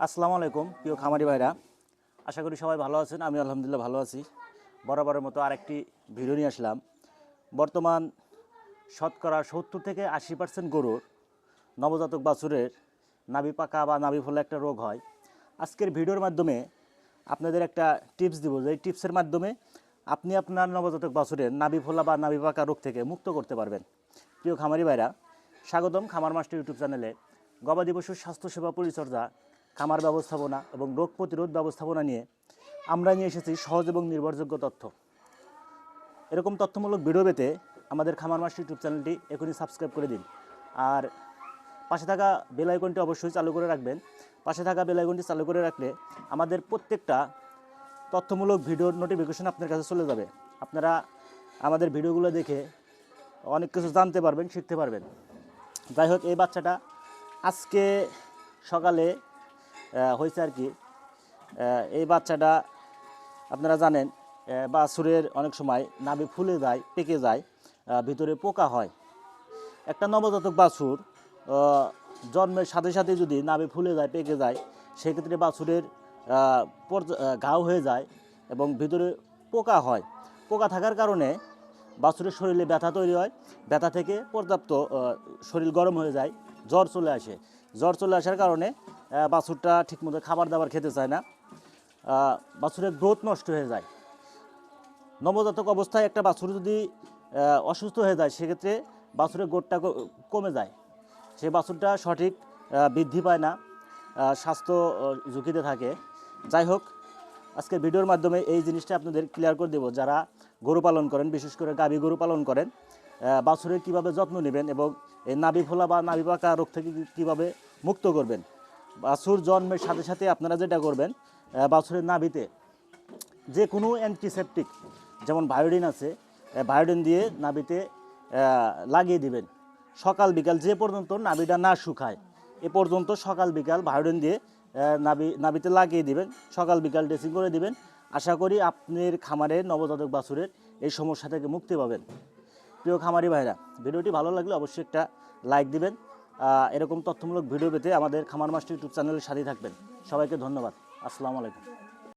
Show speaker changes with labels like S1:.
S1: আসসালামু আলাইকুম প্রিয় খামারি ভাইরা, আশা করি সবাই ভালো আছেন। আমি আলহামদুলিল্লাহ ভালো আছি। বরাবরের মতো আরেকটি ভিডিও নিয়ে আসলাম। বর্তমান শতকরা 70 থেকে 80% গরুর নবজাতক বাছুরের নাভি পাকা বা নাভি ফোলা একটা রোগ হয়। আজকের ভিডিওর মাধ্যমে আপনাদের একটা টিপস দিব, যে এই টিপসের মাধ্যমে আপনি আপনার নবজাতক বাছুরের নাভি ফোলা বা নাভি পাকা রোগ থেকে মুক্ত করতে পারবেন। প্রিয় খামারি ভাইরা, স্বাগতম খামার মাস্টার ইউটিউব চ্যানেলে। গবাদি পশুর স্বাস্থ্যসেবা পরিচর্যা, খামার ব্যবস্থাপনা এবং রোগ প্রতিরোধ ব্যবস্থাপনা নিয়ে আমরা নিয়ে এসেছি সহজ এবং নির্ভরযোগ্য তথ্য। এরকম তথ্যমূলক ভিডিও পেতে আমাদের খামার মাস্টার ইউটিউব চ্যানেলটি এখনই সাবস্ক্রাইব করে দিন। আর পাশে থাকা বেল আইকনটি অবশ্যই চালু করে রাখবেন। পাশে থাকা বেল আইকনটি চালু করে রাখলে আমাদের প্রত্যেকটা তথ্যমূলক ভিডিওর নোটিফিকেশন আপনার কাছে চলে যাবে। আপনারা আমাদের ভিডিওগুলো দেখে অনেক কিছু জানতে পারবেন, শিখতে পারবেন। যাই হোক, এই বাচ্চাটা আজকে সকালে হয়েছে আর কি। এই বাচ্চাটা আপনারা জানেন, বাছুরের অনেক সময় নাভি ফুলে যায়, পেকে যায়, ভিতরে পোকা হয়। একটা নবজাতক বাছুর জন্মের সাথে সাথে যদি নাভি ফুলে যায়, পেকে যায়, সেক্ষেত্রে বাছুরের ঘাও হয়ে যায় এবং ভিতরে পোকা হয়। পোকা থাকার কারণে বাছুরের শরীরে ব্যথা তৈরি হয়। ব্যথা থেকে পর্যাপ্ত শরীর গরম হয়ে যায়, জ্বর চলে আসে। জ্বর চলে আসার কারণে বাছুরটা ঠিকমতো খাবার দাবার খেতে চায় না, বাছুরের গ্রোথ নষ্ট হয়ে যায়। নবজাতক অবস্থায় একটা বাছুর যদি অসুস্থ হয়ে যায়, সেক্ষেত্রে বাছুরের গ্রোথটা কমে যায়। সেই বাছুরটা সঠিক বৃদ্ধি পায় না, স্বাস্থ্য ঝুঁকিতে থাকে। যাই হোক, আজকের ভিডিওর মাধ্যমে এই জিনিসটা আপনাদের ক্লিয়ার করে দেব। যারা গরু পালন করেন, বিশেষ করে গাভী গরু পালন করেন, বাছুরের কীভাবে যত্ন নেবেন এবং এই নাভি ফোলা বা নাভি পাকা রোগ থেকে কীভাবে মুক্ত করবেন। বাছুর জন্মের সাথে সাথে আপনারা যেটা করবেন, বাছুরের নাভিতে যে কোনো অ্যান্টিসেপটিক, যেমন ভায়োডিন আছে, ভায়োডিন দিয়ে নাভিতে লাগিয়ে দিবেন। সকাল বিকাল যে পর্যন্ত নাভিটা না শুকায়, এ পর্যন্ত সকাল বিকাল ভায়োডিন দিয়ে নাভিতে লাগিয়ে দিবেন। সকাল বিকাল ড্রেসিং করে দিবেন। আশা করি আপনার খামারের নবজাতক বাছুরের এই সমস্যা থেকে মুক্তি পাবেন। প্রিয় খামারি ভাইরা, ভিডিওটি ভালো লাগলে অবশ্যই একটা লাইক দিবেন। এরকম তথ্যমূলক ভিডিও পেতে আমাদের খামার মাস্টার ইউটিউব চ্যানেলের সাথে থাকবেন। সবাইকে ধন্যবাদ। আসসালামু আলাইকুম।